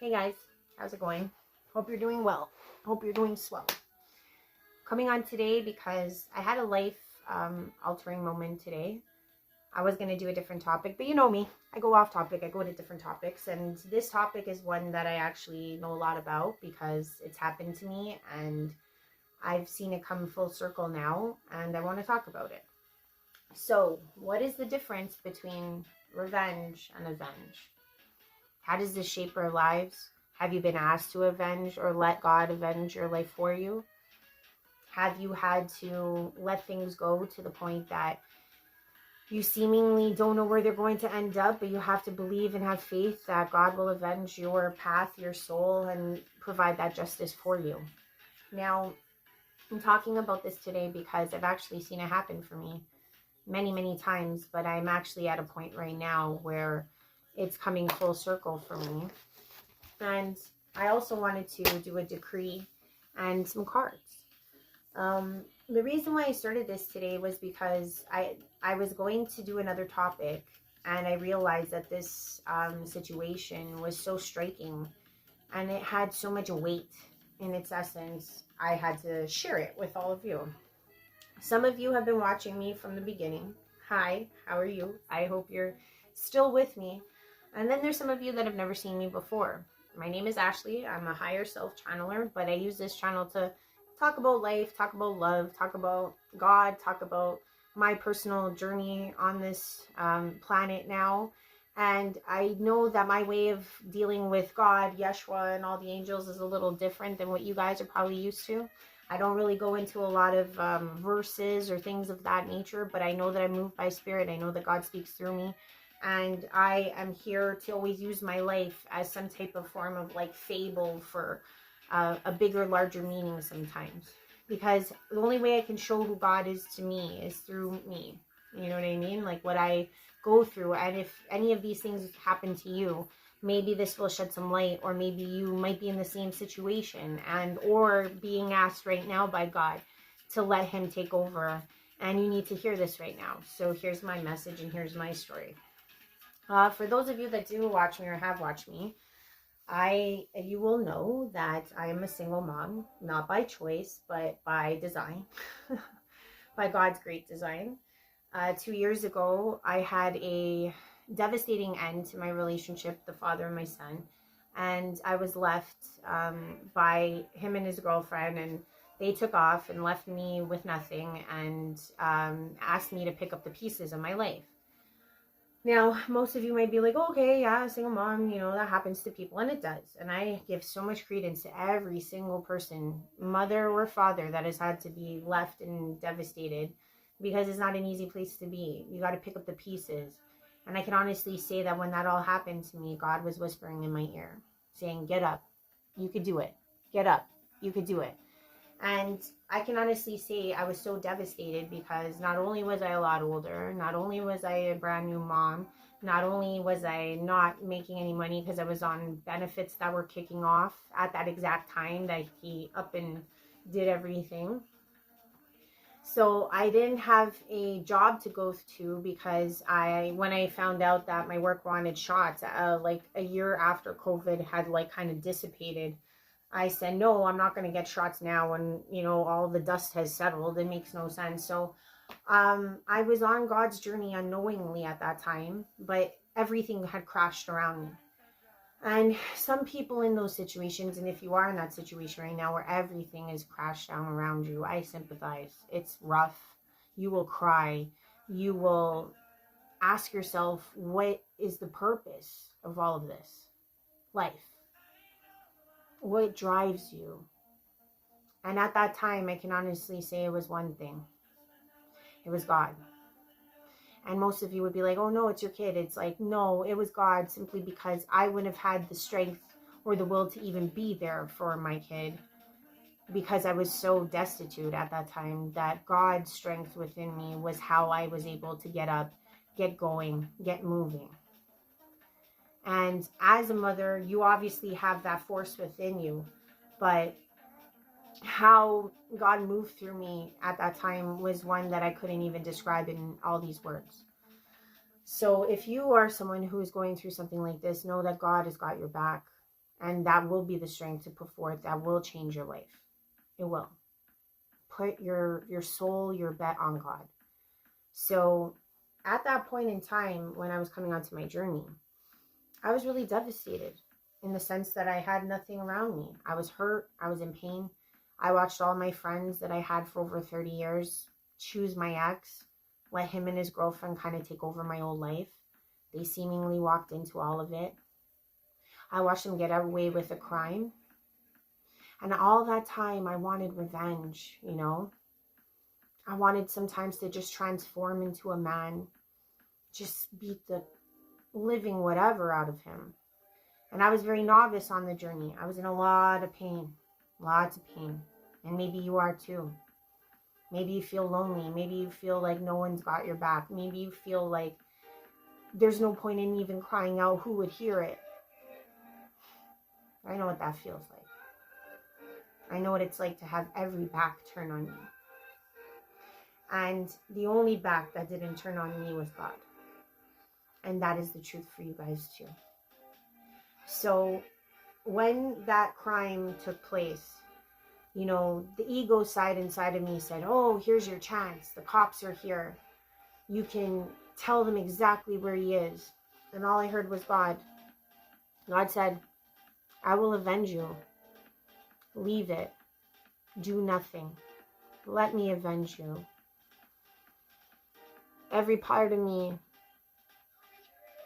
Hey guys, how's it going? Hope you're doing well. Hope you're doing swell. Coming on today because I had a life altering moment today. I was going to do a different topic, but you know me. I go off topic. I go to different topics. And this topic is one that I actually know a lot about because it's happened to me and I've seen it come full circle now and I want to talk about it. So, what is the difference between revenge and avenge? How does this shape our lives? Have you been asked to avenge or let God avenge your life for you? Have you had to let things go to the point that you seemingly don't know where they're going to end up, but you have to believe and have faith that God will avenge your path, your soul, and provide that justice for you? Now, I'm talking about this today because I've actually seen it happen for me many, many times, but I'm actually at a point right now where it's coming full circle for me. And I also wanted to do a decree and some cards. The reason why I started this today was because I was going to do another topic and I realized that this situation was so striking and it had so much weight in its essence. I had to share it with all of you. Some of you have been watching me from the beginning. Hi, how are you? I hope you're still with me. And then there's some of you that have never seen me before. My name is Ashley. I'm a higher self channeler, but I use this channel to talk about life, talk about love, talk about God, talk about my personal journey on this planet now. And I know that my way of dealing with God, Yeshua, and all the angels is a little different than what you guys are probably used to. I don't really go into a lot of verses or things of that nature, but I know that I'm moved by spirit. I know that God speaks through me. And I am here to always use my life as some type of form of like fable for a bigger, larger meaning sometimes. Because the only way I can show who God is to me is through me. You know what I mean? Like what I go through. And if any of these things happen to you, maybe this will shed some light, or maybe you might be in the same situation and or being asked right now by God to let him take over. And you need to hear this right now. So here's my message and here's my story. For those of you that do watch me or have watched me, you will know that I am a single mom, not by choice, but by design, by God's great design. 2 years ago, I had a devastating end to my relationship, the father and my son, and I was left by him and his girlfriend, and they took off and left me with nothing and asked me to pick up the pieces of my life. Now, most of you might be like, oh, okay, yeah, single mom, that happens to people, and it does. And I give so much credence to every single person, mother or father, that has had to be left and devastated, because it's not an easy place to be. You got to pick up the pieces. And I can honestly say that when that all happened to me, God was whispering in my ear, saying, get up, you could do it. Get up, you could do it. And I can honestly say I was so devastated because not only was I a lot older, not only was I a brand new mom, not only was I not making any money because I was on benefits that were kicking off at that exact time that he up and did everything. So I didn't have a job to go to because when I found out that my work wanted shots, like a year after COVID had like kind of dissipated, I said, no, I'm not going to get shots now when, all the dust has settled. It makes no sense. So I was on God's journey unknowingly at that time, but everything had crashed around me. And some people in those situations, and if you are in that situation right now where everything is crashed down around you, I sympathize. It's rough. You will cry. You will ask yourself, what is the purpose of all of this? Life. What drives you? And at that time, I can honestly say it was one thing. It was God. And most of you would be like, oh no, it's your kid. It's like, no, it was God, simply because I wouldn't have had the strength or the will to even be there for my kid, because I was so destitute at that time that God's strength within me was how I was able to get up, get going, get moving. And as a mother, you obviously have that force within you, but how God moved through me at that time was one that I couldn't even describe in all these words. So if you are someone who is going through something like this, know that God has got your back. And that will be the strength to put forth. That will change your life. It will. Put your soul, your bet on God. So at that point in time, when I was coming onto my journey, I was really devastated in the sense that I had nothing around me. I was hurt. I was in pain. I watched all my friends that I had for over 30 years choose my ex, let him and his girlfriend kind of take over my old life. They seemingly walked into all of it. I watched them get away with a crime. And all that time, I wanted revenge, you know? I wanted sometimes to just transform into a man, just beat the living whatever out of him. And I was very novice on the journey. I was in a lot of pain, lots of pain. And maybe you are too. Maybe you feel lonely. Maybe you feel like no one's got your back. Maybe you feel like there's no point in even crying out. Who would hear it? I know what that feels like. I know what it's like to have every back turn on you. And the only back that didn't turn on me was God. And that is the truth for you guys too. So when that crime took place, you know, the ego side inside of me said, oh, here's your chance. The cops are here. You can tell them exactly where he is. And all I heard was God. God said, I will avenge you. Leave it. Do nothing. Let me avenge you. Every part of me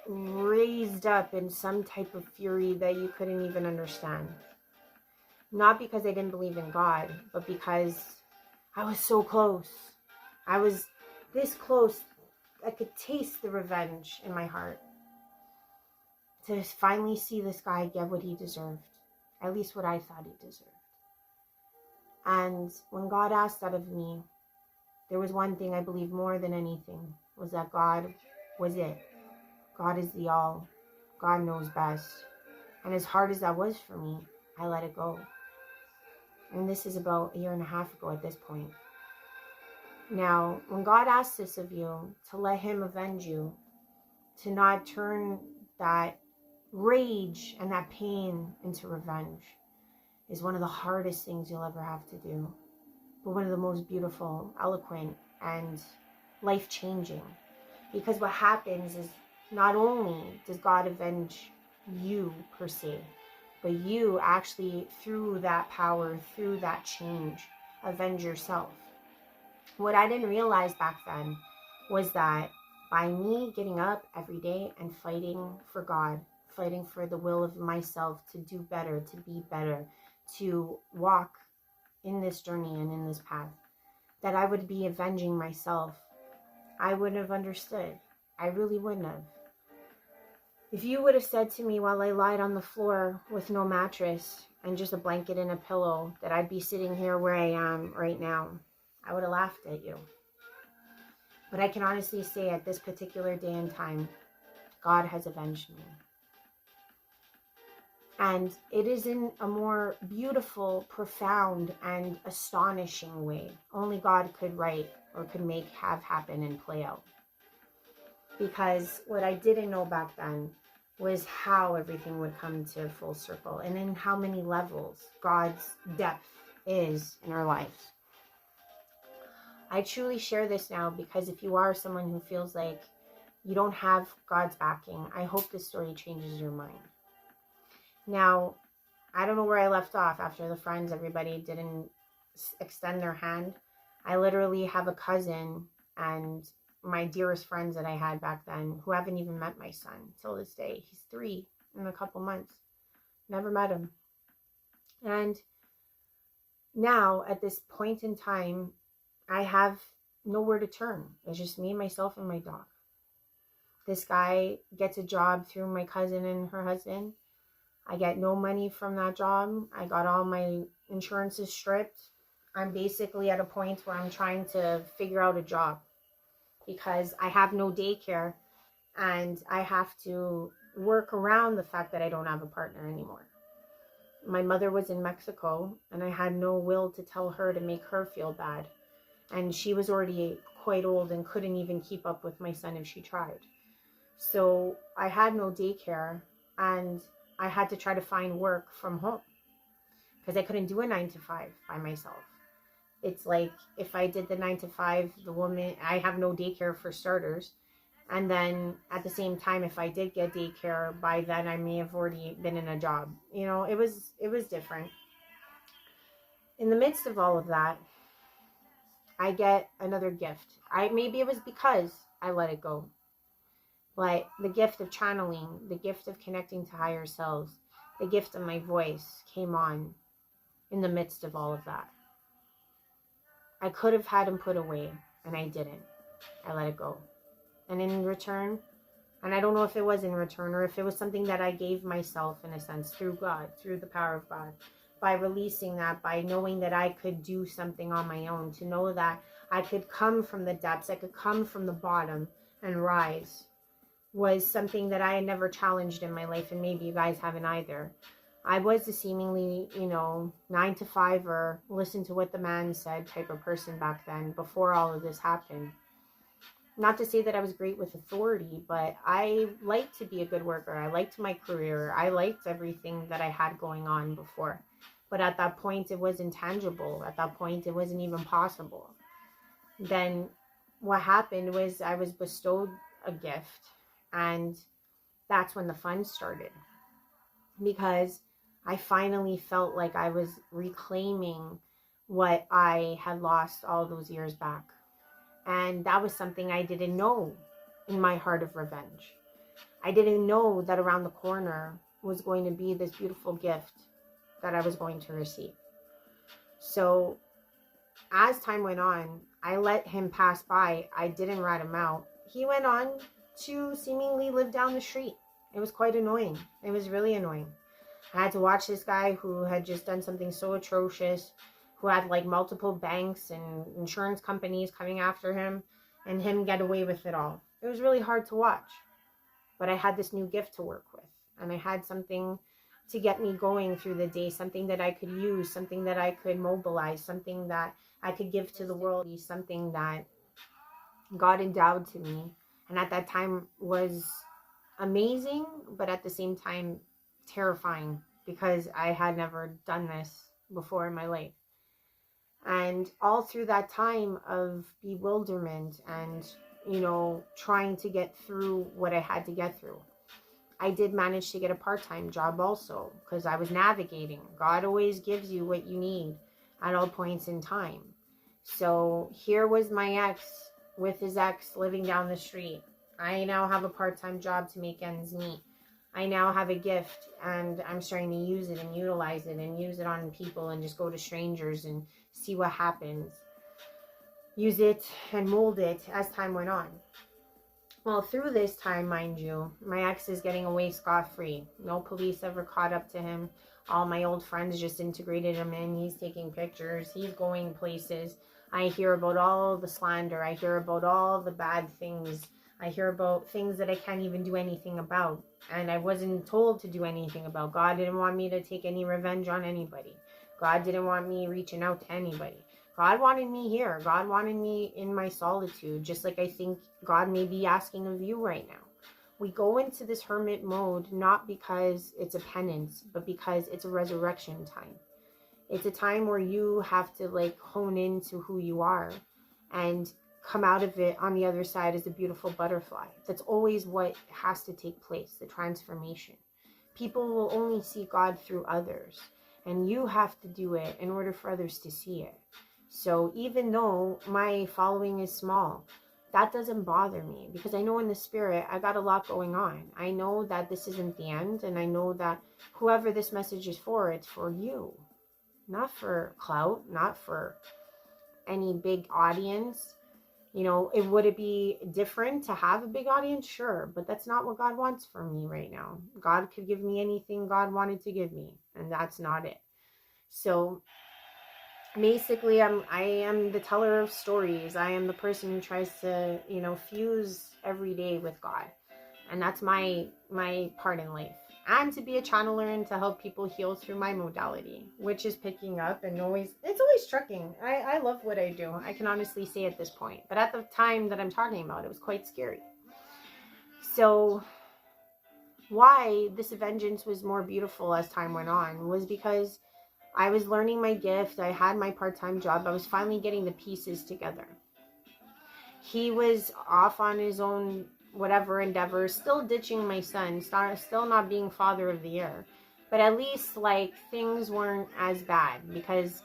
raised up in some type of fury that you couldn't even understand. Not because I didn't believe in God, but because I was so close. I was this close. I could taste the revenge in my heart. To finally see this guy get what he deserved. At least what I thought he deserved. And when God asked that of me, there was one thing I believed more than anything, was that God was it. God is the all. God knows best. And as hard as that was for me, I let it go. And this is about a year and a half ago at this point. Now, when God asks this of you, to let him avenge you, to not turn that rage and that pain into revenge, is one of the hardest things you'll ever have to do. But one of the most beautiful, eloquent, and life-changing. Because what happens is, not only does God avenge you per se, but you actually, through that power, through that change, avenge yourself. What I didn't realize back then was that by me getting up every day and fighting for God, fighting for the will of myself to do better, to be better, to walk in this journey and in this path, that I would be avenging myself. I wouldn't have understood. I really wouldn't have. If you would have said to me while I lied on the floor with no mattress and just a blanket and a pillow that I'd be sitting here where I am right now, I would have laughed at you. But I can honestly say at this particular day and time, God has avenged me. And it is in a more beautiful, profound, and astonishing way. Only God could write or could make have happen and play out. Because what I didn't know back then was how everything would come to full circle and in how many levels God's depth is in our lives. I truly share this now because if you are someone who feels like you don't have God's backing, I hope this story changes your mind. Now, I don't know where I left off after the friends, everybody didn't extend their hand. I literally have a cousin and my dearest friends that I had back then who haven't even met my son till this day. He's 3 in a couple months. Never met him. And now at this point in time, I have nowhere to turn. It's just me, myself, and my dog. This guy gets a job through my cousin and her husband. I get no money from that job. I got all my insurances stripped. I'm basically at a point where I'm trying to figure out a job because I have no daycare and I have to work around the fact that I don't have a partner anymore. My mother was in Mexico and I had no will to tell her to make her feel bad. And she was already quite old and couldn't even keep up with my son if she tried. So I had no daycare and I had to try to find work from home because I couldn't do a 9 to 5 by myself. It's like if I did the 9 to 5, the woman, I have no daycare for starters. And then at the same time, if I did get daycare, by then I may have already been in a job. You know, it was different. In the midst of all of that, I get another gift. Maybe it was because I let it go. But the gift of channeling, the gift of connecting to higher selves, the gift of my voice came on in the midst of all of that. I could have had him put away, and I didn't. I let it go. And in return, and I don't know if it was in return or if it was something that I gave myself in a sense through God, through the power of God, by releasing that, by knowing that I could do something on my own, to know that I could come from the depths, I could come from the bottom and rise, was something that I had never challenged in my life, and maybe you guys haven't either. I was a seemingly, 9 to 5 or listen to what the man said type of person back then, before all of this happened. Not to say that I was great with authority, but I liked to be a good worker. I liked my career. I liked everything that I had going on before. But at that point, it was intangible. At that point, it wasn't even possible. Then what happened was I was bestowed a gift, and that's when the fun started. Because I finally felt like I was reclaiming what I had lost all those years back. And that was something I didn't know in my heart of revenge. I didn't know that around the corner was going to be this beautiful gift that I was going to receive. So as time went on, I let him pass by. I didn't rat him out. He went on to seemingly live down the street. It was quite annoying. It was really annoying. I had to watch this guy who had just done something so atrocious, who had like multiple banks and insurance companies coming after him, and him get away with it all. It was really hard to watch. But I had this new gift to work with, and I had something to get me going through the day, something that I could use, something that I could mobilize, something that I could give to the world, something that God endowed to me. And at that time was amazing, but at the same time terrifying, because I had never done this before in my life. And all through that time of bewilderment and, trying to get through what I had to get through, I did manage to get a part-time job also, because I was navigating. God always gives you what you need at all points in time. So here was my ex with his ex living down the street. I now have a part-time job to make ends meet. I now have a gift, and I'm starting to use it and utilize it and use it on people and just go to strangers and see what happens. Use it and mold it as time went on. Well, through this time, mind you, my ex is getting away scot-free. No police ever caught up to him. All my old friends just integrated him in. He's taking pictures. He's going places. I hear about all the slander. I hear about all the bad things. I hear about things that I can't even do anything about. And I wasn't told to do anything about. God didn't want me to take any revenge on anybody. God didn't want me reaching out to anybody. God wanted me here. God wanted me in my solitude, just like I think God may be asking of you right now. We go into this hermit mode not because it's a penance, but because it's a resurrection time. It's a time where you have to hone into who you are and come out of it on the other side as a beautiful butterfly. That's always what has to take place, the transformation. People will only see God through others, and you have to do it in order for others to see it. So even though my following is small, that doesn't bother me, because I know in the spirit I got a lot going on. I know that this isn't the end, and I know that whoever this message is for, it's for you. Not for clout, not for any big audience. Would it be different to have a big audience? Sure, but that's not what God wants for me right now. God could give me anything God wanted to give me, and that's not it. So basically, I am the teller of stories. I am the person who tries to, fuse every day with God. And that's my part in life. And to be a channeler and to help people heal through my modality, which is picking up and it's always trucking. I love what I do. I can honestly say at this point. But at the time that I'm talking about, it was quite scary. So why this vengeance was more beautiful as time went on was because I was learning my gift. I had my part-time job. I was finally getting the pieces together. He was off on his own whatever endeavor, still ditching my son, still not being father of the year. But at least like things weren't as bad because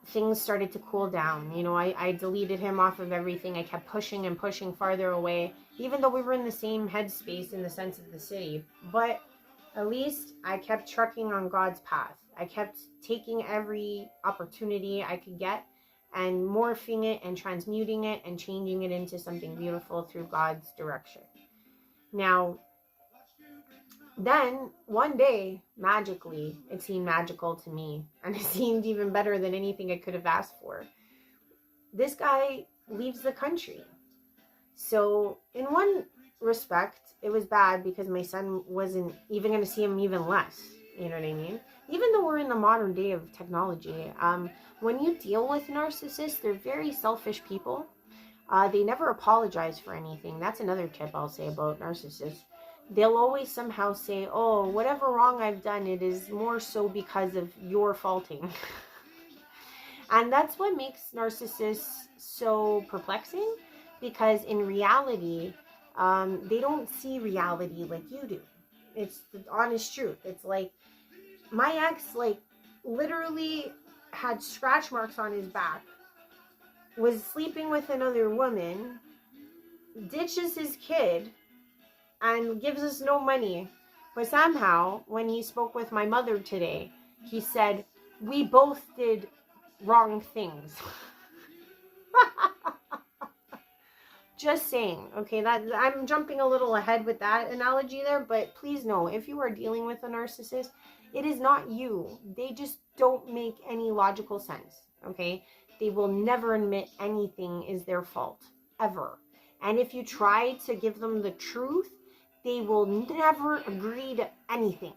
things started to cool down. You know, I deleted him off of everything. I kept pushing and pushing farther away, even though we were in the same headspace in the sense of the city. But at least I kept trucking on God's path. I kept taking every opportunity I could get and morphing it and transmuting it and changing it into something beautiful through God's direction. Now, then one day, magically, it seemed magical to me, and it seemed even better than anything I could have asked for. This guy leaves the country. So in one respect, it was bad because my son wasn't even going to see him even less. You know what I mean? Even though we're in the modern day of technology, when you deal with narcissists, they're very selfish people. They never apologize for anything. That's another tip I'll say about narcissists. They'll always somehow say, oh, whatever wrong I've done, it is more so because of your faulting. And that's what makes narcissists so perplexing, because in reality, they don't see reality like you do. It's the honest truth. It's like, my ex, like, literally had scratch marks on his back, was sleeping with another woman, ditches his kid, and gives us no money. But somehow, when he spoke with my mother today, he said, we both did wrong things. Just saying, okay, that I'm jumping a little ahead with that analogy there, but please know, if you are dealing with a narcissist, it is not you. They just don't make any logical sense, okay? They will never admit anything is their fault, ever. And if you try to give them the truth, they will never agree to anything.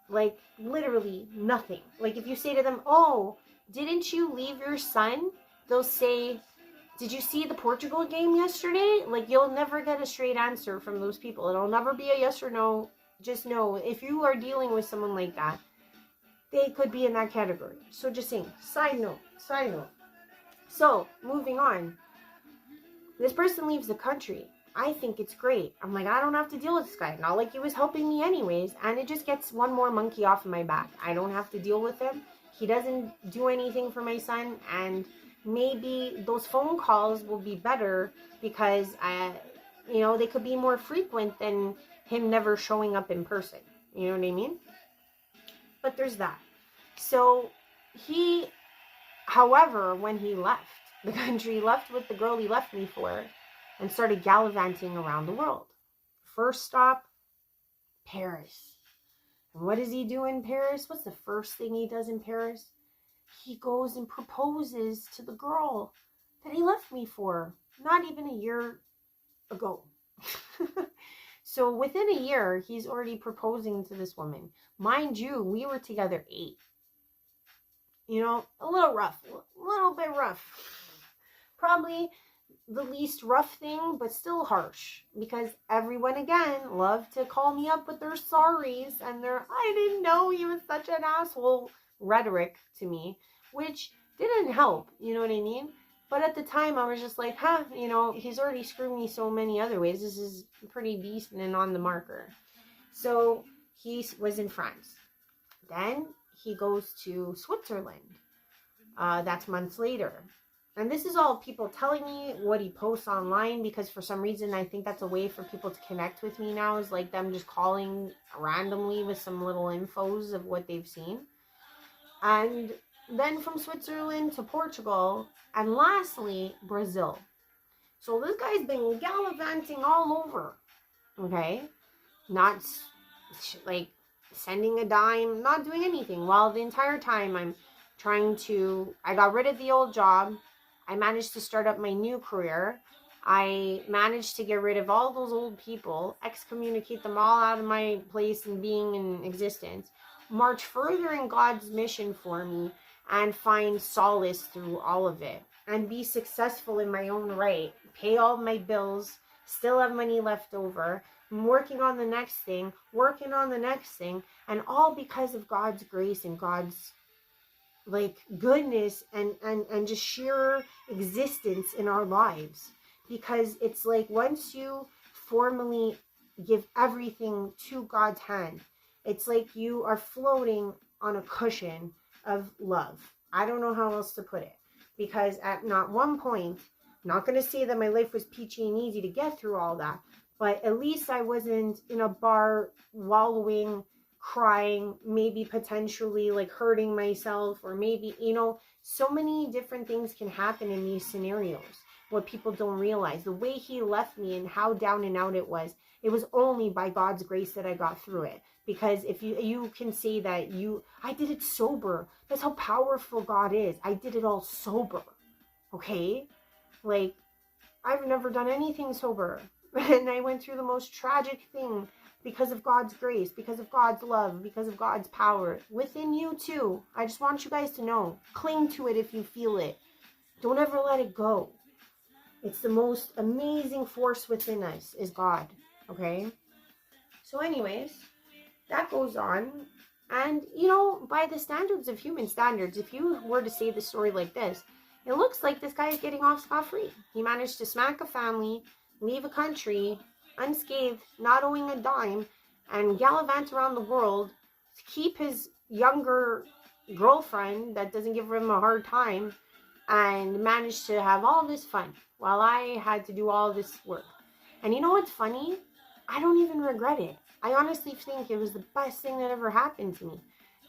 Like, literally nothing. Like, if you say to them, oh, didn't you leave your son? They'll say, did you see the Portugal game yesterday? Like, you'll never get a straight answer from those people. It'll never be a yes or no. Just know, if you are dealing with someone like that, they could be in that category. So just saying, side note. So, moving on. This person leaves the country. I think it's great. I'm like, I don't have to deal with this guy. Not like he was helping me anyways. And it just gets one more monkey off of my back. I don't have to deal with him. He doesn't do anything for my son. And maybe those phone calls will be better because, they could be more frequent than him never showing up in person. You know what I mean? But there's that. So however, when he left the country, left with the girl he left me for, and started gallivanting around the world. First stop, Paris. And what does he do in Paris? What's the first thing he does in Paris? He goes and proposes to the girl that he left me for not even a year ago. So within a year, he's already proposing to this woman. Mind you, we were together 8. A little rough. A little bit rough. Probably the least rough thing, but still harsh. Because everyone, again, loved to call me up with their sorries and their, I didn't know he was such an asshole rhetoric to me, which didn't help, you know what I mean? But at the time, I was just like, he's already screwed me so many other ways. This is pretty decent and on the marker. So he was in France. Then he goes to Switzerland. That's months later. And this is all people telling me what he posts online, because for some reason I think that's a way for people to connect with me now, is like them just calling randomly with some little infos of what they've seen. And then from Switzerland to Portugal, and lastly, Brazil. So this guy's been gallivanting all over, okay? Not like sending a dime, not doing anything. While the entire time I got rid of the old job. I managed to start up my new career. I managed to get rid of all those old people, excommunicate them all out of my place and being in existence, march further in God's mission for me, and find solace through all of it, and be successful in my own right, pay all my bills, still have money left over. I'm working on the next thing, working on the next thing, and all because of God's grace and God's like goodness and just sheer existence in our lives. Because it's like once you formally give everything to God's hand, it's like you are floating on a cushion of love. I don't know how else to put it, because at not one point, I'm not going to say that my life was peachy and easy to get through all that, but at least I wasn't in a bar wallowing, crying, maybe potentially like hurting myself, or maybe, you know, so many different things can happen in these scenarios. What people don't realize, the way he left me and how down and out it was only by God's grace that I got through it. Because if you can say that I did it sober. That's how powerful God is. I did it all sober. Okay? Like, I've never done anything sober. And I went through the most tragic thing because of God's grace, because of God's love, because of God's power within you too. I just want you guys to know. Cling to it if you feel it. Don't ever let it go. It's the most amazing force within us is God. Okay? So anyways, that goes on. And, you know, by the standards of human standards, if you were to say the story like this, it looks like this guy is getting off scot-free. He managed to smack a family, leave a country unscathed, not owing a dime, and gallivant around the world to keep his younger girlfriend that doesn't give him a hard time, and managed to have all this fun while I had to do all this work. And you know what's funny? I don't even regret it. I honestly think it was the best thing that ever happened to me,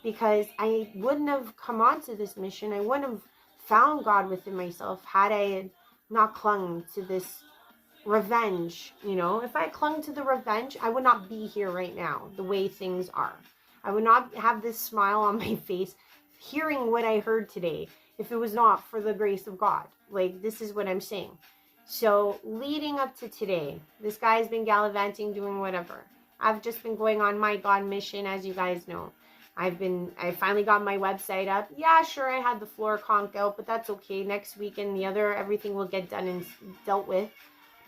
because I wouldn't have come onto this mission. I wouldn't have found God within myself had I not clung to this revenge. You know, if I clung to the revenge, I would not be here right now the way things are. I would not have this smile on my face hearing what I heard today if it was not for the grace of God. Like, this is what I'm saying. So leading up to today, this guy's been gallivanting, doing whatever. I've just been going on my God mission, as you guys know. I finally got my website up. Yeah, sure, I had the floor conk out, but that's okay. Next week and the other, everything will get done and dealt with.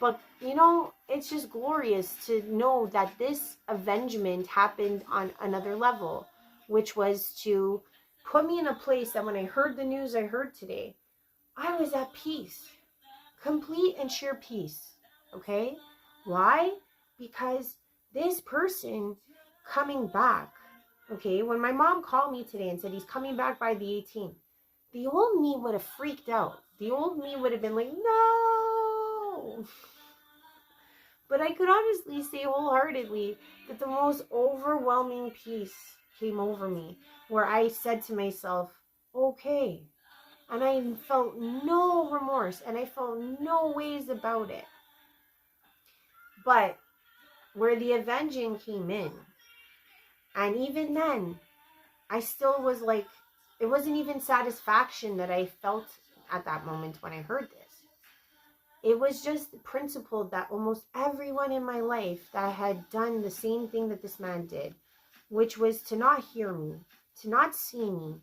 But, you know, it's just glorious to know that this avengement happened on another level, which was to put me in a place that when I heard the news I heard today, I was at peace. Complete and sheer peace. Okay? Why? Because this person coming back, okay, when my mom called me today and said he's coming back by the 18th, the old me would have freaked out. The old me would have been like, no. But I could honestly say wholeheartedly that the most overwhelming peace came over me, where I said to myself, okay. And I felt no remorse, and I felt no ways about it. But where the avenging came in, and even then, I still was like, it wasn't even satisfaction that I felt at that moment when I heard this. It was just the principle that almost everyone in my life that had done the same thing that this man did, which was to not hear me, to not see me,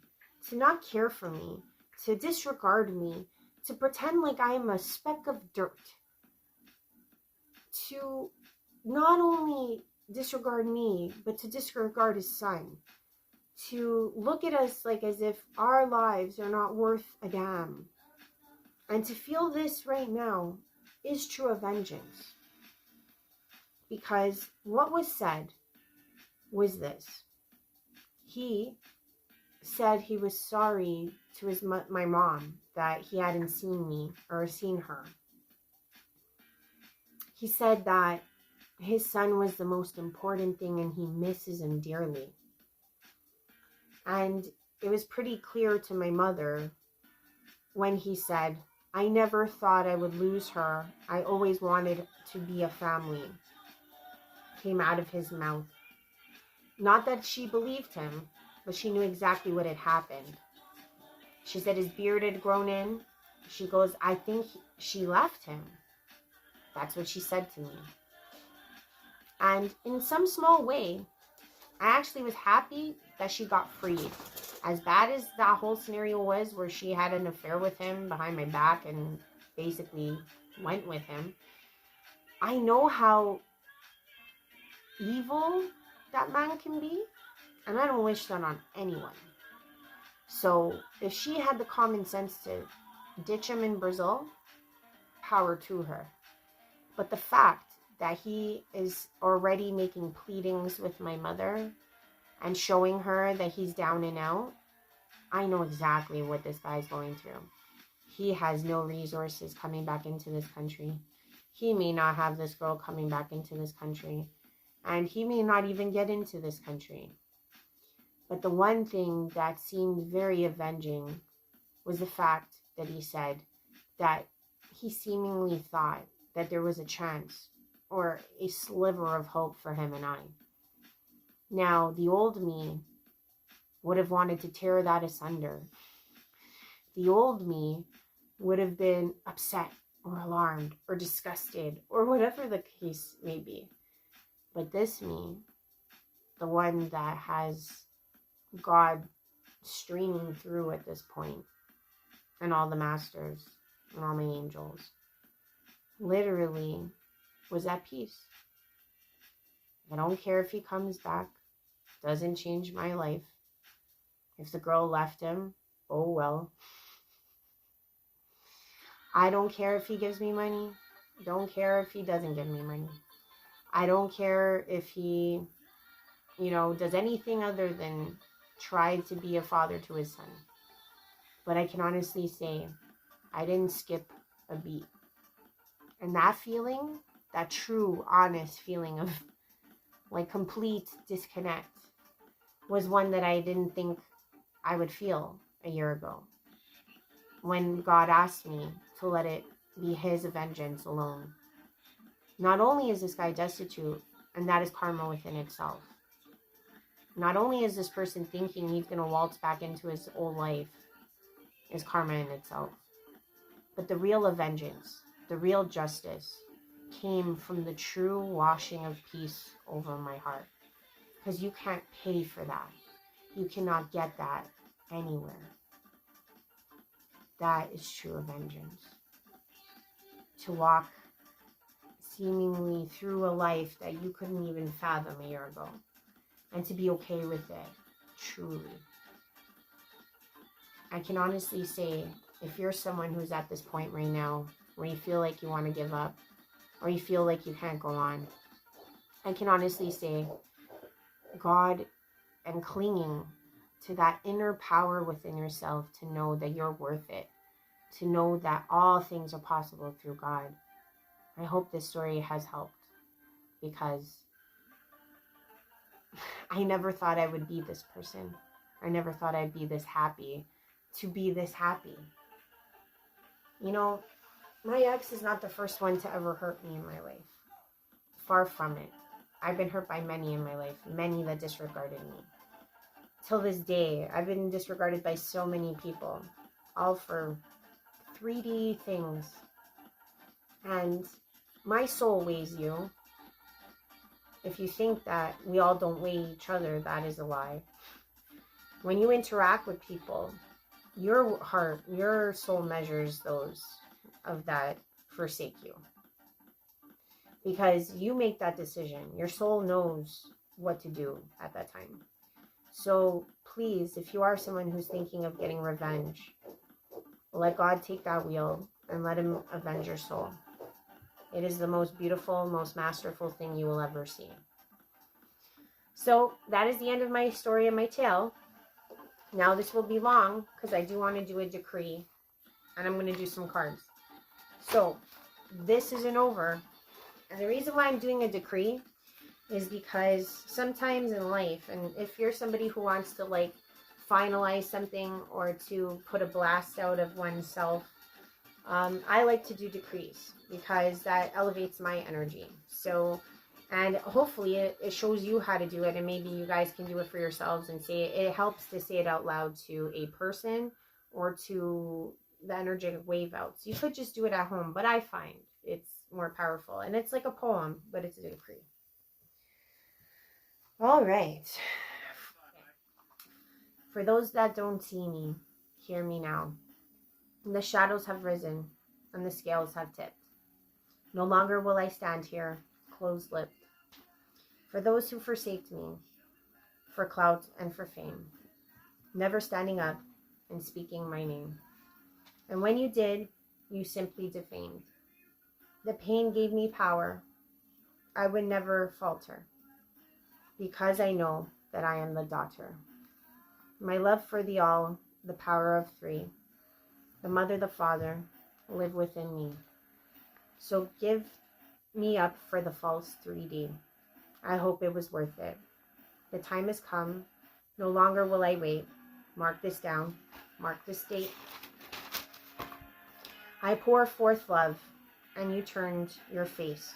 to not care for me, to disregard me, to pretend like I am a speck of dirt, to not only disregard me, but to disregard his son, to look at us like as if our lives are not worth a damn. And to feel this right now is true vengeance. Because what was said was this. He said he was sorry to my mom that he hadn't seen me or seen her. He said that his son was the most important thing and he misses him dearly. And it was pretty clear to my mother when he said, I never thought I would lose her. I always wanted to be a family. Came out of his mouth. Not that she believed him, but she knew exactly what had happened. She said his beard had grown in. She goes, I think she left him. That's what she said to me. And in some small way, I actually was happy that she got freed. As bad as that whole scenario was, where she had an affair with him behind my back and basically went with him, I know how evil that man can be, and I don't wish that on anyone. So if she had the common sense to ditch him in Brazil, power to her. But the fact that he is already making pleadings with my mother and showing her that he's down and out, I know exactly what this guy's going through. He has no resources coming back into this country. He may not have this girl coming back into this country. And he may not even get into this country. But the one thing that seemed very avenging was the fact that he said that he seemingly thought that there was a chance or a sliver of hope for him and I. Now, the old me would have wanted to tear that asunder. The old me would have been upset or alarmed or disgusted or whatever the case may be. But this me, the one that has God streaming through at this point, and all the masters and all my angels, literally was at peace. I don't care if he comes back. Doesn't change my life. If the girl left him, oh well. I don't care if he gives me money. Don't care if he doesn't give me money. I don't care if he, does anything other than try to be a father to his son. But I can honestly say, I didn't skip a beat. And that feeling, that true, honest feeling of like complete disconnect, was one that I didn't think I would feel a year ago. When God asked me to let it be his vengeance alone. Not only is this guy destitute, and that is karma within itself. Not only is this person thinking he's going to waltz back into his old life, is karma in itself. But the real vengeance, the real justice, came from the true washing of peace over my heart. Because you can't pay for that. You cannot get that anywhere. That is true vengeance. To walk seemingly through a life that you couldn't even fathom a year ago. And to be okay with it, truly. I can honestly say, if you're someone who's at this point right now, where you feel like you want to give up, or you feel like you can't go on, I can honestly say, God and clinging to that inner power within yourself to know that you're worth it, to know that all things are possible through God. I hope this story has helped, because I never thought I would be this person. I never thought I'd be this happy to be this happy. My ex is not the first one to ever hurt me in my life. Far from it. I've been hurt by many in my life, many that disregarded me. Till this day, I've been disregarded by so many people, all for 3D things. And my soul weighs you. If you think that we all don't weigh each other, that is a lie. When you interact with people, your heart, your soul measures those of that forsake you. Because you make that decision. Your soul knows what to do at that time. So please, if you are someone who's thinking of getting revenge, let God take that wheel and let him avenge your soul. It is the most beautiful, most masterful thing you will ever see. So that is the end of my story and my tale. Now this will be long because I do want to do a decree, and I'm going to do some cards. So this isn't over. And the reason why I'm doing a decree is because sometimes in life, and if you're somebody who wants to finalize something or to put a blast out of oneself, I like to do decrees because that elevates my energy. So, and hopefully it shows you how to do it, and maybe you guys can do it for yourselves and say it. It helps to say it out loud to a person or to the energetic wave outs. You could just do it at home, but I find it's more powerful, and it's like a poem, but it's a decree. All right. For those that don't see me, hear me now. The shadows have risen, and the scales have tipped. No longer will I stand here, closed-lipped. For those who forsake me, for clout and for fame, never standing up and speaking my name. And when you did, you simply defamed. The pain gave me power. I would never falter, because I know that I am the daughter. My love for the all, the power of three, the mother, the father, live within me. So give me up for the false 3D. I hope it was worth it. The time has come. No longer will I wait. Mark this down. Mark this date. I pour forth love, and you turned your face,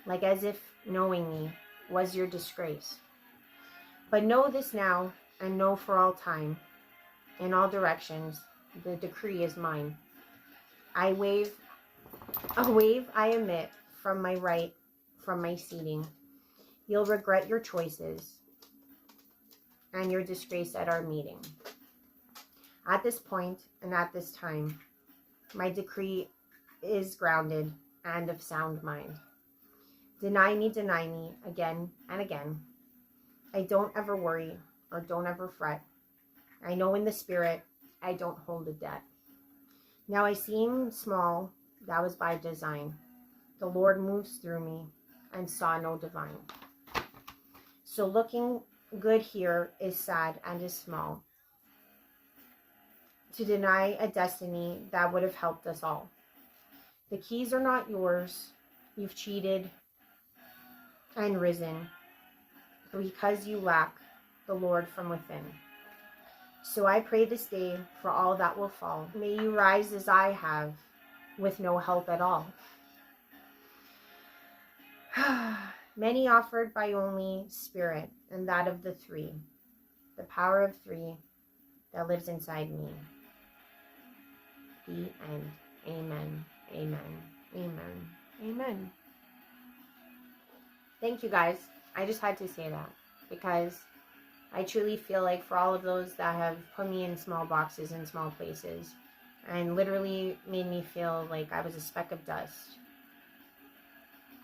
like as if knowing me was your disgrace. But know this now, and know for all time, in all directions, the decree is mine. A wave I emit from my right, from my seating. You'll regret your choices and your disgrace at our meeting. At this point and at this time, my decree is grounded and of sound mind. Deny me again and again. I don't ever worry or don't ever fret. I know in the spirit I don't hold a debt. Now I seem small, that was by design. The Lord moves through me and saw no divine. So looking good here is sad and is small. To deny a destiny that would have helped us all. The keys are not yours. You've cheated and risen because you lack the Lord from within. So I pray this day for all that will fall. May you rise as I have, with no help at all. Many offered by only spirit, and that of the three, the power of three that lives inside me. The end. Amen. Amen. Amen. Amen. Thank you guys. I just had to say that because I truly feel like for all of those that have put me in small boxes in small places and literally made me feel like I was a speck of dust,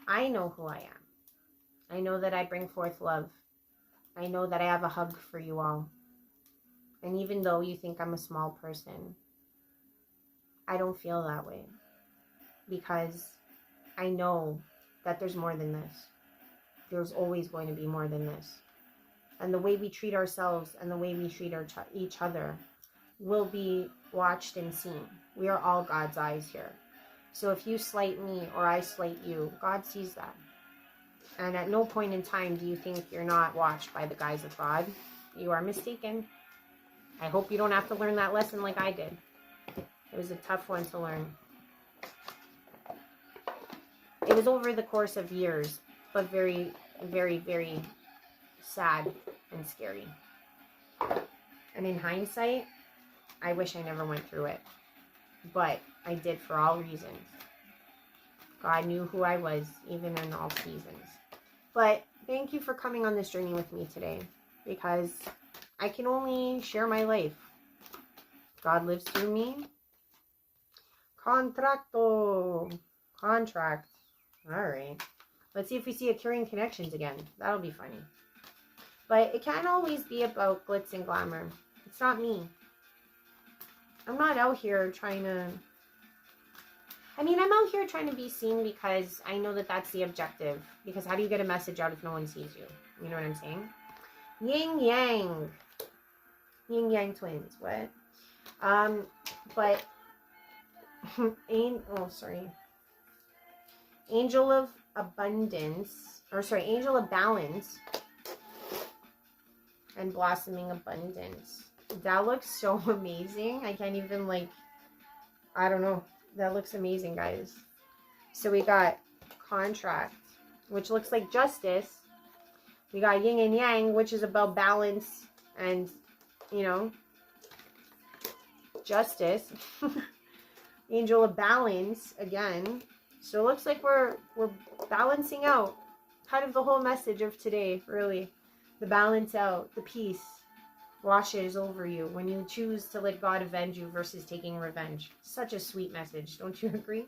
I know who I am. I know that I bring forth love. I know that I have a hug for you all. And even though you think I'm a small person, I don't feel that way because I know that there's more than this. There's always going to be more than this. And the way we treat ourselves and the way we treat each other will be watched and seen. We are all God's eyes here. So if you slight me or I slight you, God sees that. And at no point in time do you think you're not watched by the guys of God. You are mistaken. I hope you don't have to learn that lesson like I did. It was a tough one to learn. It was over the course of years, but very, very, very sad and scary. And in hindsight, I wish I never went through it. But I did for all reasons. God knew who I was, even in all seasons. But thank you for coming on this journey with me today, because I can only share my life. God lives through me. Contracto. Contract. All right. Let's see if we see a Curing Connections again. That'll be funny. But it can't always be about glitz and glamour. It's not me. I'm not out here trying to... I'm out here trying to be seen because I know that that's the objective. Because how do you get a message out if no one sees you? You know what I'm saying? Yin Yang. Yin Yang twins. What? But... Angel of Abundance. Angel of Balance. And Blossoming Abundance. That looks so amazing. I can't even, I don't know. That looks amazing, guys. So we got Contract, which looks like Justice. We got Yin and Yang, which is about balance and, justice. Angel of Balance, again. So it looks like we're balancing out. Kind of the whole message of today, really. The balance out, the peace washes over you when you choose to let God avenge you versus taking revenge. Such a sweet message, don't you agree?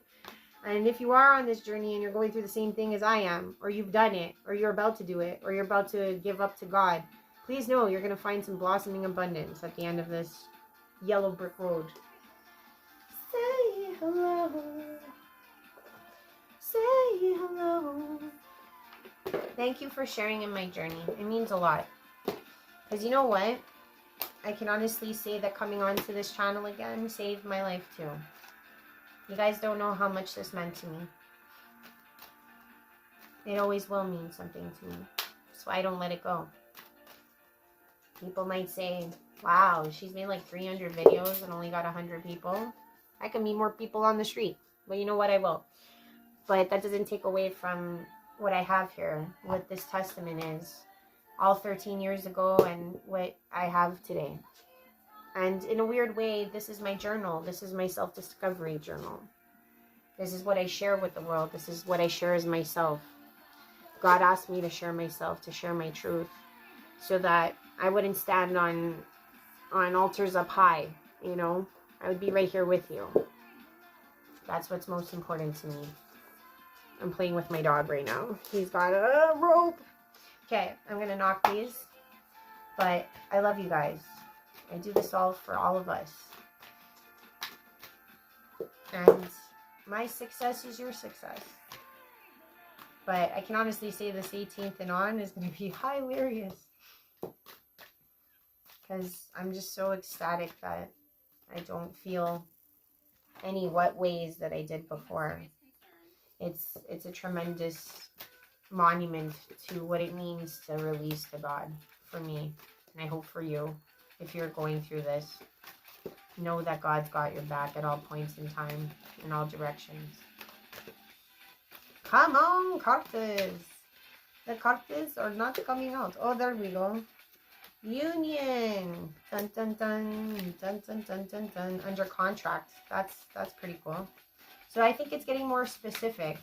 And if you are on this journey and you're going through the same thing as I am, or you've done it, or you're about to do it, or you're about to give up to God, please know you're going to find some blossoming abundance at the end of this yellow brick road. Say hello. Say hello. Thank you for sharing in my journey. It means a lot. Because you know what? I can honestly say that coming onto this channel again saved my life too. You guys don't know how much this meant to me. It always will mean something to me. So I don't let it go. People might say, wow, she's made like 300 videos and only got 100 people. I can meet more people on the street. But you know what? I will. But that doesn't take away from what I have here. What this testament is. All 13 years ago and what I have today. And in a weird way, this is my journal. This is my self-discovery journal. This is what I share with the world. This is what I share as myself. God asked me to share myself, to share my truth, so that I wouldn't stand on altars up high, you know. I would be right here with you. That's what's most important to me. I'm playing with my dog right now. He's got a rope. Okay, I'm going to knock these. But I love you guys. I do this all for all of us. And my success is your success. But I can honestly say this 18th and on is going to be hilarious. Because I'm just so ecstatic that I don't feel any wet ways that I did before. It's a tremendous monument to what it means to release to God for me. And I hope for you. If you're going through this, know that God's got your back at all points in time, in all directions. Come on, cards. The cards are not coming out. Oh, there we go. Union. Dun, dun, dun. Dun, dun, dun, dun, dun. Under contract. That's pretty cool. So I think it's getting more specific.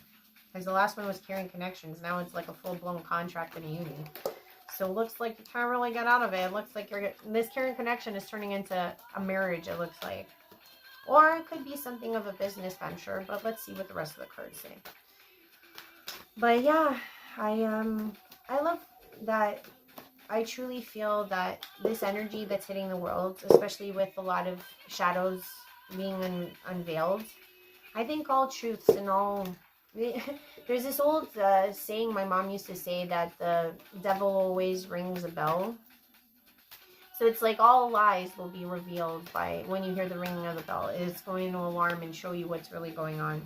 Because the last one was Caring Connections. Now it's like a full-blown contract in a union. So it looks like you can't really get out of it. It looks like this Caring Connection is turning into a marriage, it looks like. Or it could be something of a business venture, but let's see what the rest of the cards say. But yeah, I love that. I truly feel that this energy that's hitting the world, especially with a lot of shadows being unveiled, I think all truths and all... There's this old saying my mom used to say that the devil always rings a bell. So it's like all lies will be revealed by when you hear the ringing of the bell. It's going to alarm and show you what's really going on.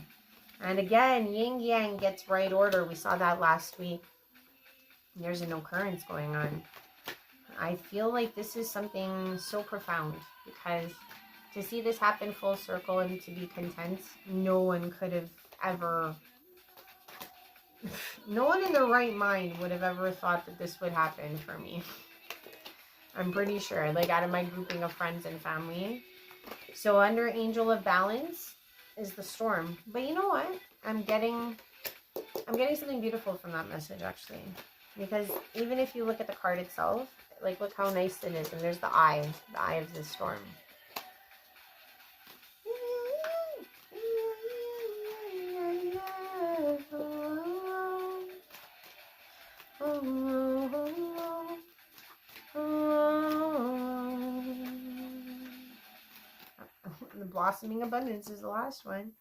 And again, yin yang gets right order. We saw that last week. There's an occurrence going on. I feel like this is something so profound because to see this happen full circle and to be content, no one could have ever... No one in their right mind would have ever thought that this would happen for me. I'm pretty sure, like out of my grouping of friends and family. So under Angel of Balance is the storm. But you know what? I'm getting something beautiful from that message actually. Because even if you look at the card itself, like look how nice it is. And there's the eye of the storm. The blossoming abundance is the last one.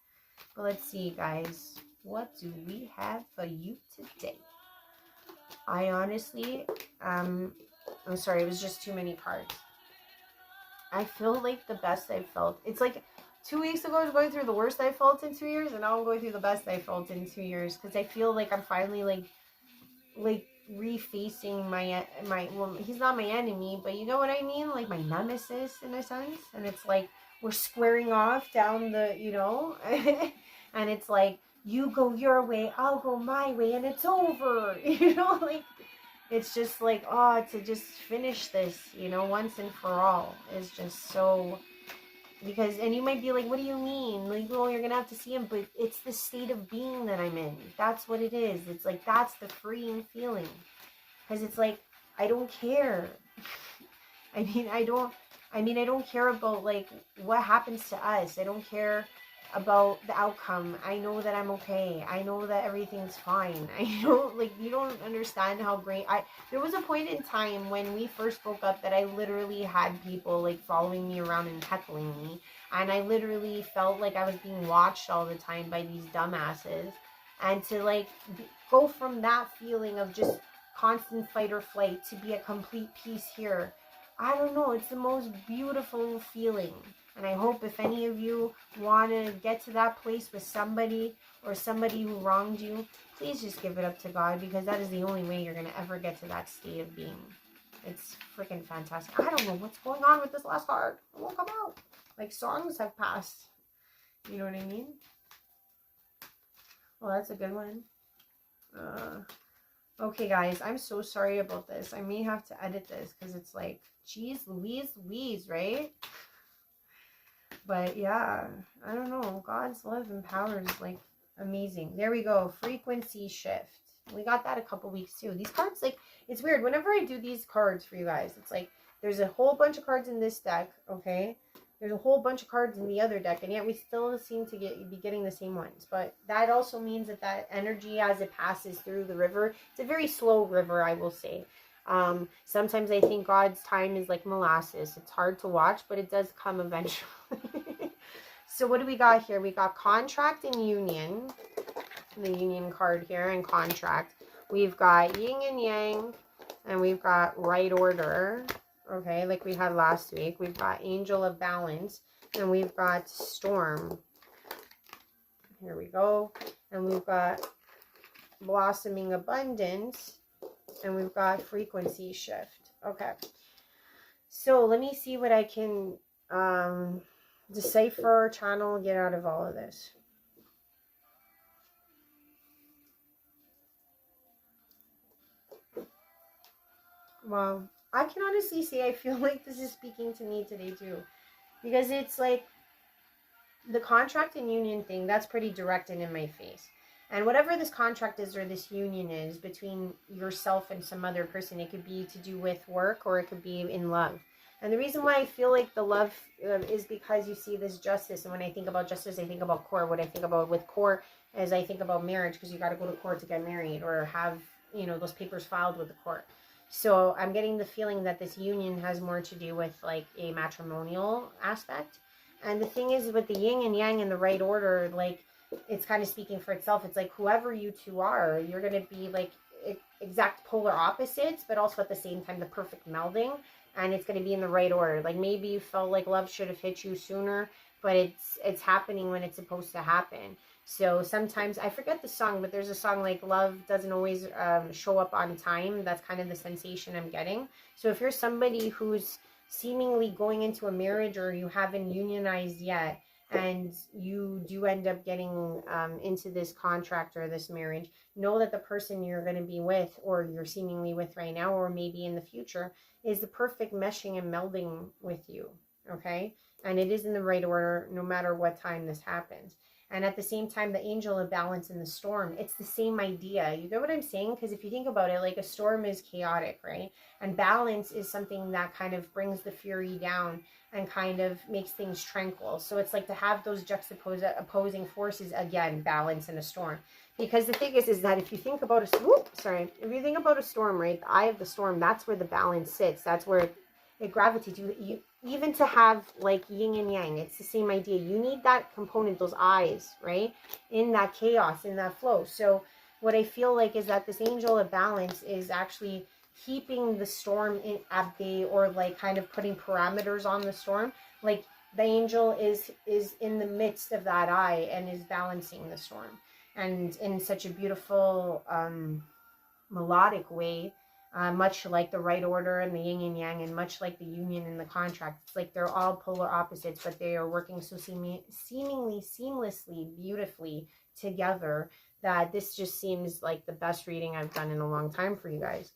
But let's see, guys. What do we have for you today? I honestly, I'm sorry, it was just too many cards. I feel like the best I've felt. It's like 2 weeks ago I was going through the worst I felt in 2 years, and now I'm going through the best I felt in 2 years. Because I feel like I'm finally like refacing my, well, he's not my enemy, but you know what I mean? Like my nemesis in a sense. And it's like, we're squaring off down the, you know, and it's like, you go your way, I'll go my way, and it's over, you know, like, it's just like, oh, to just finish this, you know, once and for all is just so, because, and you might be like, what do you mean? Like, well, you're gonna have to see him, but it's the state of being that I'm in. That's what it is. It's like, that's the freeing feeling, because it's like, I don't care. I don't care about, like, what happens to us. I don't care about the outcome. I know that I'm okay. I know that everything's fine. I know, like, you don't understand how great there was a point in time when we first broke up that I literally had people like following me around and heckling me, and I literally felt like I was being watched all the time by these dumbasses. And to like go from that feeling of just constant fight or flight to be at complete peace here, I don't know, it's the most beautiful feeling. And I hope if any of you want to get to that place with somebody or somebody who wronged you, please just give it up to God, because that is the only way you're going to ever get to that state of being. It's freaking fantastic. I don't know what's going on with this last card. It won't come out. Like, songs have passed. You know what I mean? Well, that's a good one. Okay, guys, I'm so sorry about this. I may have to edit this because it's like, geez, Louise, right? But yeah, I don't know. God's love and power is like amazing. There we go. Frequency shift. We got that a couple weeks too. These cards, like, it's weird. Whenever I do these cards for you guys, it's like there's a whole bunch of cards in this deck, okay? There's a whole bunch of cards in the other deck, and yet we still seem to be getting the same ones. But that also means that energy, as it passes through the river, it's a very slow river, I will say. Sometimes I think God's time is like molasses. It's hard to watch, but it does come eventually. So what do we got here? We got contract and union. The union card here and contract. We've got yin and yang, and we've got right order. Okay, like we had last week. We've got angel of balance, and we've got storm. Here we go. And we've got blossoming abundance, and we've got frequency shift. Okay, so let me see what I can decipher, channel, get out of all of this. Wow, I can honestly say I feel like this is speaking to me today too, because it's like the contract and union thing, that's pretty direct and in my face. And whatever this contract is or this union is between yourself and some other person, it could be to do with work or it could be in love. And the reason why I feel like the love is because you see this justice. And when I think about justice, I think about court. What I think about with court is I think about marriage, because you got to go to court to get married or have, you know, those papers filed with the court. So I'm getting the feeling that this union has more to do with like a matrimonial aspect. And the thing is with the yin and yang in the right order, like, it's kind of speaking for itself. It's like whoever you two are, you're going to be like exact polar opposites, but also at the same time the perfect melding. And it's going to be in the right order. Like, maybe you felt like love should have hit you sooner, but it's happening when it's supposed to happen. So sometimes, I forget the song, but there's a song like love doesn't always show up on time. That's kind of the sensation I'm getting. So if you're somebody who's seemingly going into a marriage or you haven't unionized yet, and you do end up getting into this contract or this marriage, know that the person you're going to be with, or you're seemingly with right now, or maybe in the future, is the perfect meshing and melding with you, okay? And it is in the right order no matter what time this happens. And at the same time, the angel of balance in the storm, it's the same idea. You get what I'm saying? Because if you think about it, like a storm is chaotic, right? And balance is something that kind of brings the fury down and kind of makes things tranquil. So it's like to have those opposing forces, again, balance in a storm. Because the thing is that if you think about if you think about a storm, right, the eye of the storm, that's where the balance sits. That's where it gravitates. You even to have like yin and yang, it's the same idea. You need that component, those eyes, right, in that chaos, in that flow. So what I feel like is that this angel of balance is actually keeping the storm at bay, or like kind of putting parameters on the storm. Like the angel is in the midst of that eye and is balancing the storm, and in such a beautiful melodic way, much like the right order and the yin and yang, and much like the union and the contract. It's like they're all polar opposites, but they are working so seemingly seamlessly, beautifully together, that this just seems like the best reading I've done in a long time for you guys.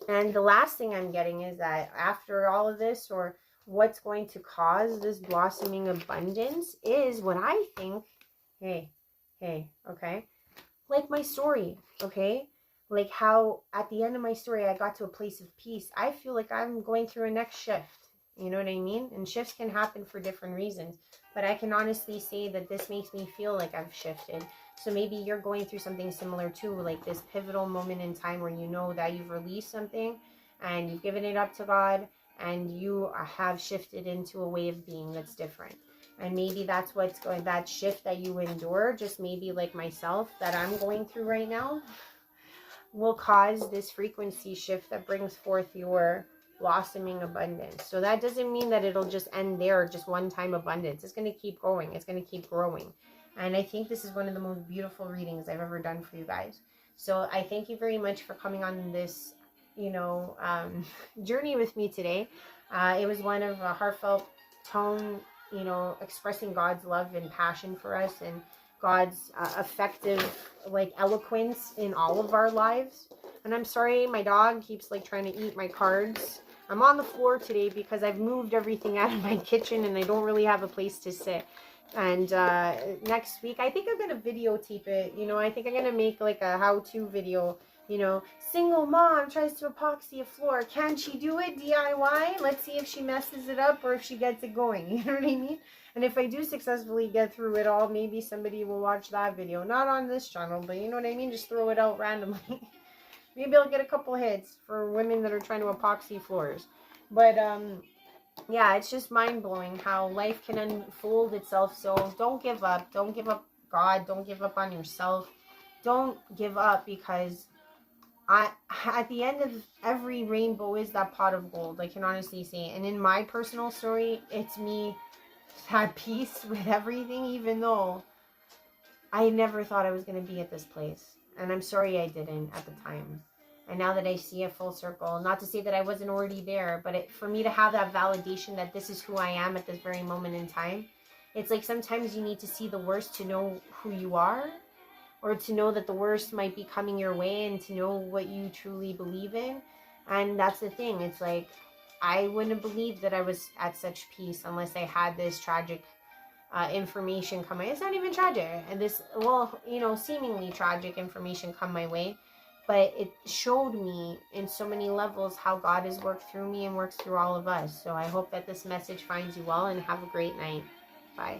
And the last thing I'm getting is that after all of this, or what's going to cause this blossoming abundance, is what I think, hey, okay, like my story, okay? Like how at the end of my story, I got to a place of peace. I feel like I'm going through a next shift. You know what I mean? And shifts can happen for different reasons. But I can honestly say that this makes me feel like I've shifted. So maybe you're going through something similar too, like this pivotal moment in time where you know that you've released something and you've given it up to God, and you have shifted into a way of being that's different. And maybe that's what's going, that shift that you endure, just maybe like myself, that I'm going through right now, will cause this frequency shift that brings forth your blossoming abundance. So that doesn't mean that it'll just end there, just one time abundance. It's going to keep going. It's going to keep growing. And I think this is one of the most beautiful readings I've ever done for you guys. So I thank you very much for coming on this, journey with me today. It was one of a heartfelt tone, expressing God's love and passion for us, and God's effective, like, eloquence in all of our lives. And I'm sorry, my dog keeps like trying to eat my cards. I'm on the floor today because I've moved everything out of my kitchen and I don't really have a place to sit. And next week, I think I'm going to videotape it. I think I'm going to make like a how-to video. Single mom tries to epoxy a floor. Can she do it DIY? Let's see if she messes it up or if she gets it going. You know what I mean? And if I do successfully get through it all, maybe somebody will watch that video. Not on this channel, but you know what I mean? Just throw it out randomly. Maybe I'll get a couple hits for women that are trying to epoxy floors. But, yeah, it's just mind-blowing how life can unfold itself. So don't give up. Don't give up God. Don't give up on yourself. Don't give up, because at the end of every rainbow is that pot of gold. I can honestly say. And in my personal story, it's me at peace with everything, even though I never thought I was going to be at this place. And I'm sorry I didn't at the time. And now that I see a full circle, not to say that I wasn't already there, but for me to have that validation that this is who I am at this very moment in time, it's like sometimes you need to see the worst to know who you are, or to know that the worst might be coming your way, and to know what you truly believe in. And that's the thing. It's like, I wouldn't have believed that I was at such peace unless I had this tragic information come my way. It's not even tragic. And this, seemingly tragic information come my way. But it showed me in so many levels how God has worked through me and works through all of us. So I hope that this message finds you well, and have a great night. Bye.